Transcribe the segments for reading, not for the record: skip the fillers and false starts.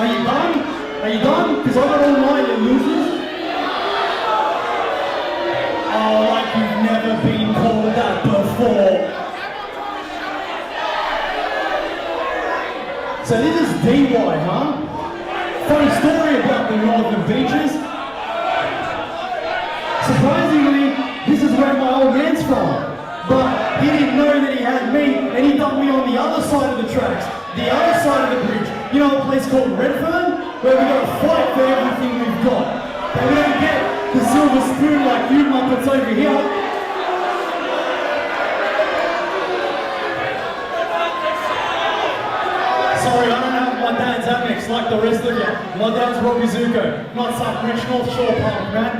Are you done? Are you done? Because I got all night, you losers. Oh, like you've never been called that before. So this is Dee Why, huh? Funny story about the northern beaches. Surprisingly, this is where my old man's from. But he didn't know that he had me, and he dumped me on the other side of the tracks, the other side of the bridge. You know a place called Redfern? Where we gotta fight for everything we've got. But we don't get the silver spoon like you muppets over here. Sorry, I don't have my dad's Amex like the rest of you. My dad's Robbie Zucco, not some rich North Shore punk, man.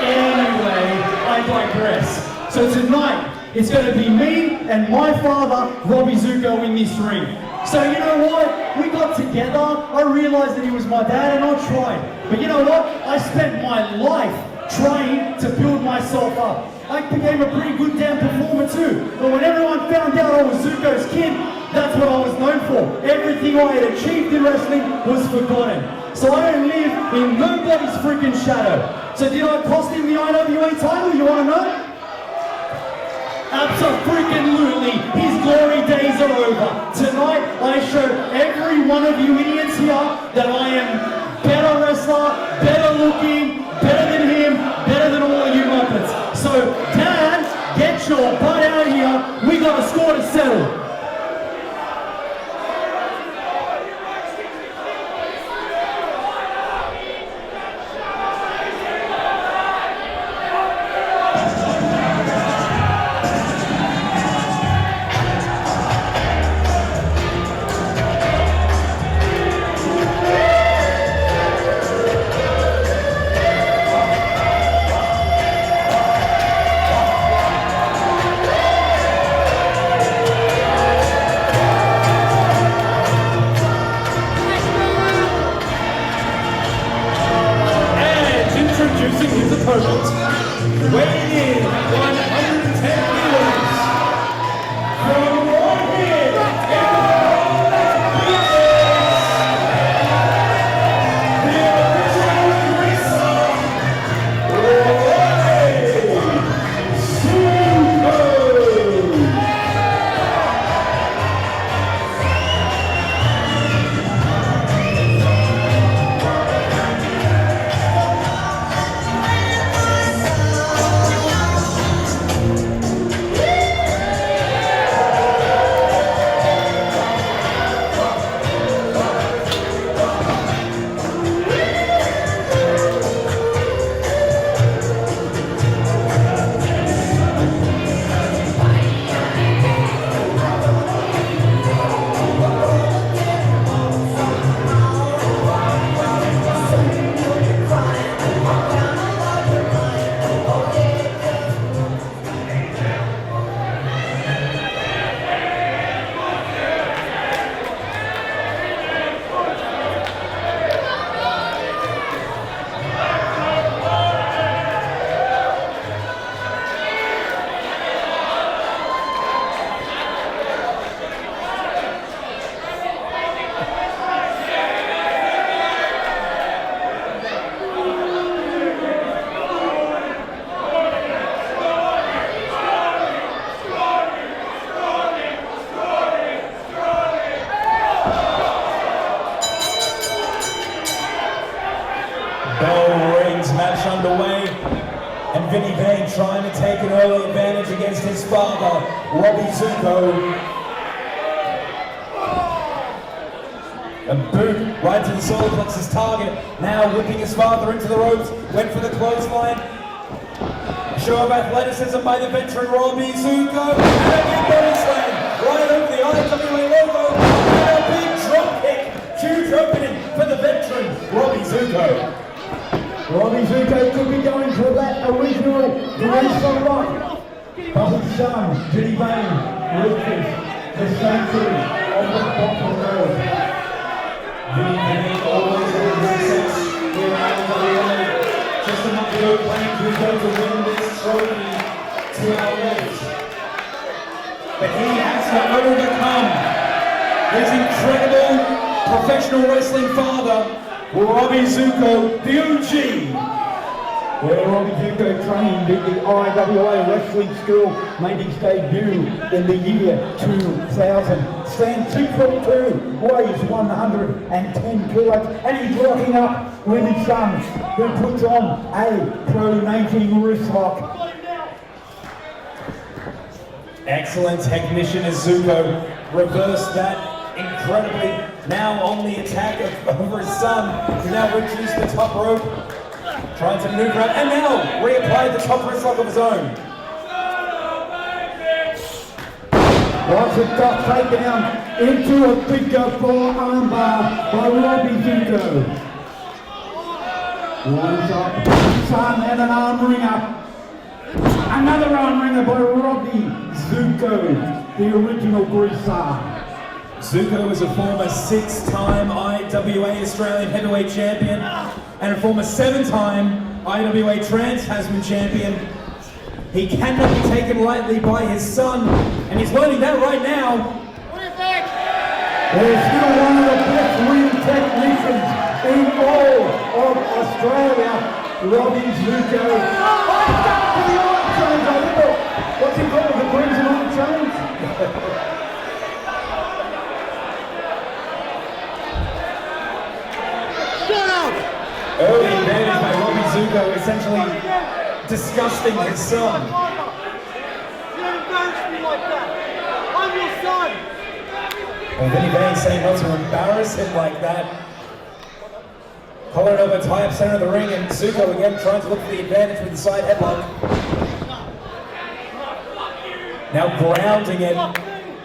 Anyway, I digress. So tonight, it's going to be me and my father, Robbie Zucco, in this ring. So you know what? We got together, I realised that he was my dad and I tried. But you know what? I spent my life trying to build myself up. I became a pretty good damn performer too. But when everyone found out I was Zucco's kid, that's what I was known for. Everything I had achieved in wrestling was forgotten. So I don't live in nobody's freaking shadow. So did I cost him the IWA title, you want to know? Absolutely, his glory days are over. Tonight, I show every one of you idiots here that I am better wrestler, better looking, better than him, better than all of you muppets. So, Dad, get your butt out here. We got a score to settle. Weighing in at 110 kilos, from Robbie, the original wrestler, bell rings, match underway, and Vinnie trying to take an early advantage against his father, Robbie Zucco. A boot right to the solar plexus target, now whipping his father into the ropes, went for the clothesline. A show of athleticism by the veteran Robbie Zucco, and a big body slam right over the IWA logo, and a big drop kick. Huge opening for the veteran Robbie Zucco. Robbie Zucco could be going for that original race on rock. But his son, Vinnie, Lucas, the sanctuary of the bottom road. Vinnie always has success here at IWA. Just a month ago, playing Zucco to win this trophy to our left. But he has to overcome his incredible professional wrestling father, Robbie Zucco, the OG. Where Robbie Zucco trained at the IWA Wrestling School, made his debut in the year 2000. Stands 2'2", weighs 110 kilos, and he's rocking up with his son, who puts on a pronating wrist lock. Excellent technician as Zucco reversed that incredibly. Now on the attack over his son, who now reaches the top rope, trying to maneuver out, and now reapplied the top wrist lock of his own. Watch it got taken down into a bigger forearm bar by Robbie Zucco. Lines up, son, and an arm ringer. Another arm ringer by Robbie Zucco, the original greaser. Zucco is a former 6-time IWA Australian Heavyweight Champion and a former 7-time IWA Trans-Tasman Champion. He cannot be taken lightly by his son, and he's learning that right now. What do you think? They're still one of the best ring technicians in all of Australia, Robbie Zucco. What's he called? The Crimson on Chains? Early advantage by Robbie Zucco, essentially disgusting his son. You embarrass me like that. I'm your son. Well, Vinnie saying not to embarrass him like that. Collar over tie up center of the ring, and Zucco again trying to look for the advantage with the side headlock. Now grounding it,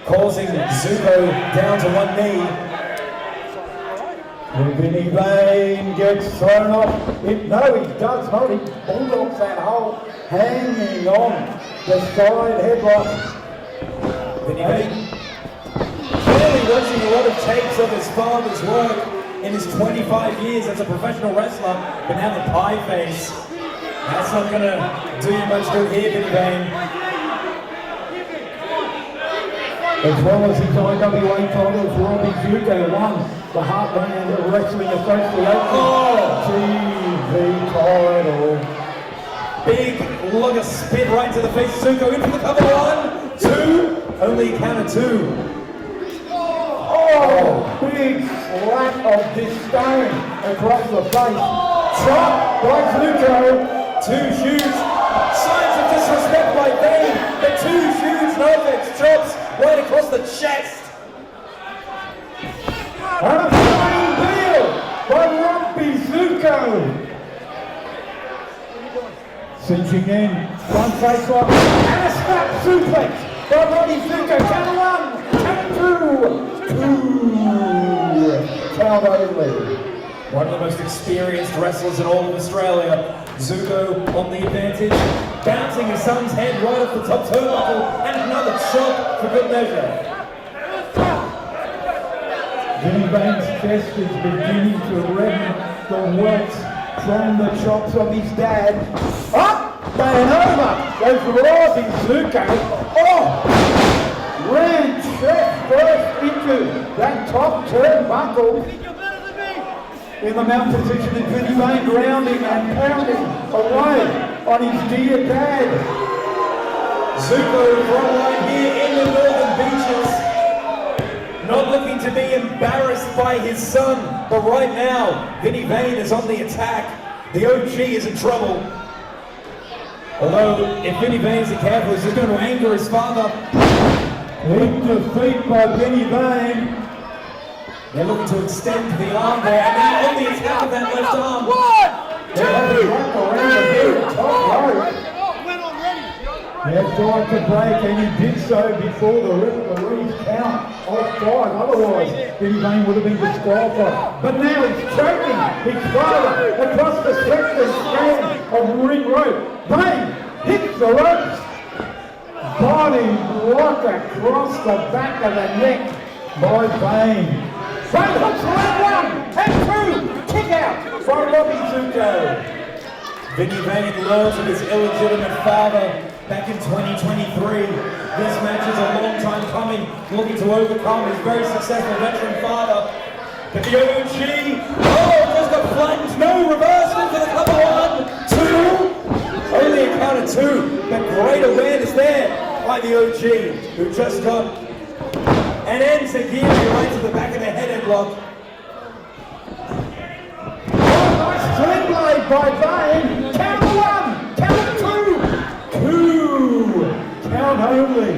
causing Zucco down to one knee. Vinnie gets thrown off. No, he does not. He bulldogs that hole, hanging on the side headlock. Vinnie clearly watching a lot of tapes of his father's work in his 25 years as a professional wrestler, but now the pie face. That's not going to do you much good here, Vinnie. As well as his IWA titles, Robbie Zucco won the Heartland Wrestling Association TV title. Big lug of spit right to the face. Zucco in for the cover. 1, 2, only count of 2. Oh, big slap of disdain across the face. Chop by Zucco. 2 huge signs of disrespect by Vinnie, but 2 huge no-offense chops right across the chest. And a flying deal by Robbie Zucco. Cinching in, one face lock, and a snap suplex by Robbie Zucco. Count 1, count 2, count only. One of the most experienced wrestlers in all of Australia. Zucco on the advantage, bouncing his son's head right off the top turnbuckle, and another chop for good measure. Vinnie chest is beginning to redden the welts from the chops of his dad. Up and over goes Robbie Zucco. Oh! Ran chest first into that top turnbuckle. In the mount position is Vinnie grounding and pounding away on his dear dad. Zucco front line here in the Northern Beaches. Not looking to be embarrassed by his son, but right now, Vinnie is on the attack. The OG is in trouble. Although, if Vinnie isn't careful, he's just going to anger his father. Big defeat by Vinnie. They're looking to extend the arm there, and now on the attack of that left arm. Yes, tried to break, and he did so before the referee's count of 5. Otherwise, Vinnie would have been disqualified. But now he's choking his father across the second span of ring rope. Vane hits the ropes. Body block across the back of the neck by Vane. Vane hooks the leg 1 and 2. Kick out by Robbie Zucco. Vinnie learns of his illegitimate father back in 2023, This match is a long time coming, looking to overcome his very successful veteran father. But the OG, just got flattened, no, reversed into the cover, 1, 2, only a count of 2, but great awareness there by the OG, who just got an enziguri right to the back of the head headlock. Nice twin blade by Vane. Count 1, count 2, 2, count only.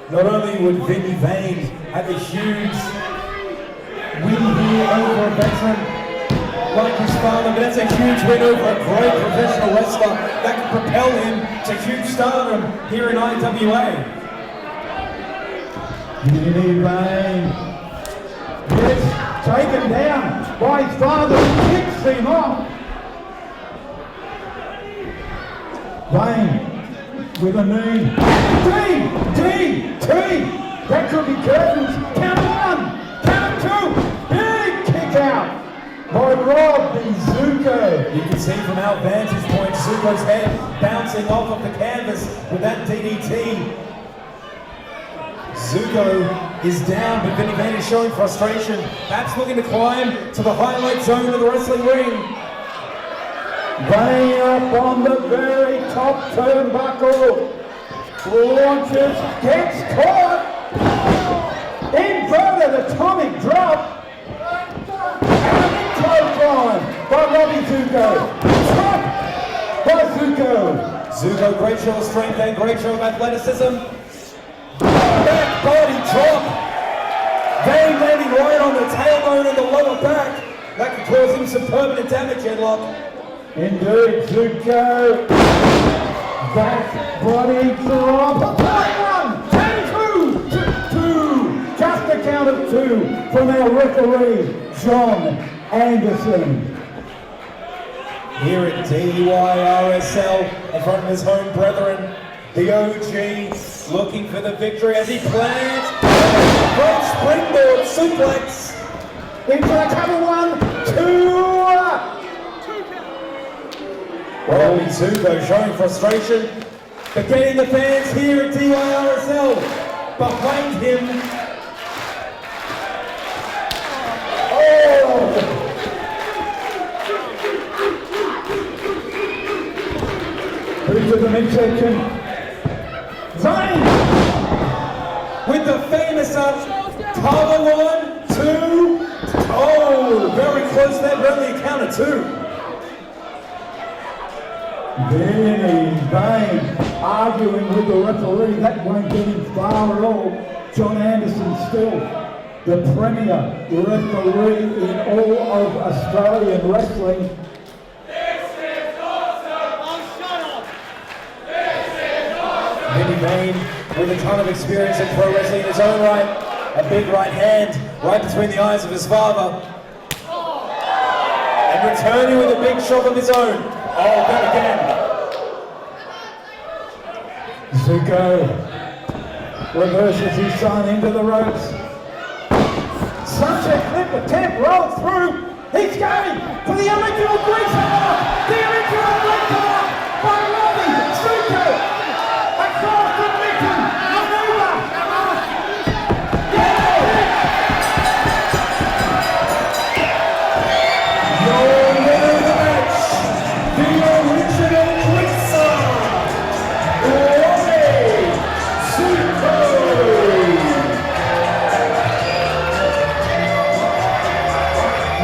Not only would Vinnie Vane have a huge win here over a veteran like his father, but that's a huge win over a great professional wrestler that can propel him to huge stardom here in IWA. Vinnie Vane gets taken down by his father, who kicks him off. Vane with a knee. D, that could be curtains. Count 1, count 2, big kick out by Robbie Zucco. You can see from our vantage point, Zucco's head bouncing off of the canvas with that DDT. Zucco is down, but Vinnie Vane is showing frustration, perhaps looking to climb to the highlight zone of the wrestling ring. Vane up on the very top turnbuckle. Launches, gets caught. Inverted atomic drop. And clothesline by Robbie Zucco. Drop by Zucco. Zucco, great show of strength and great show of athleticism. Back body drop. Vane landing right on the tailbone and the lower back. That could cause him some permanent damage, headlock. Indeed, Zucco. Back body drop. 1, 2, just a count of 2 from our referee, John Anderson. Here at Dee Why RSL, in front of his home brethren, the OG looking for the victory as he plants a great springboard suplex. Into the cover, 1, 2. Robbie Zucco showing frustration, but getting the fans here at Dee Why RSL behind him. Into the midsection. Vane With the famous cover, 1, 2. Oh, very close there, but only a count of 2. Vinnie Vane arguing with the referee. That won't get him far at all. John Anderson still the premier referee in all of Australian wrestling. This is awesome! Oh, shut up! This is awesome! Vinnie Vane with a ton of experience in pro wrestling in his own right. A big right hand right between the eyes of his father. And returning with a big shot of his own. Oh, that again. Zucco reverses his son into the ropes. Sunset flip attempt, roll through. He's going for the original greaser. The original greaser by Robbie Zucco. Across the mission, maneuver. Your winner of the match, the original greaser, Robbie Zucco.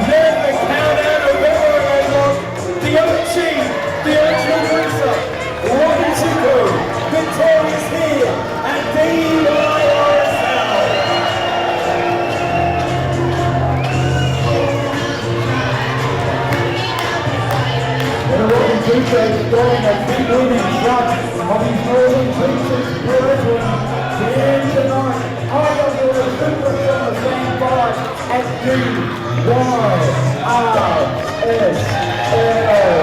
Never count out a winner, the OG, the original greaser, Robbie Zucco, victorious here at Dee Why RSL. Robbie Zucco scoring a big win in front of his Northern Beaches brethren here tonight. IWA Superstar Stand by at Dee Why RSL.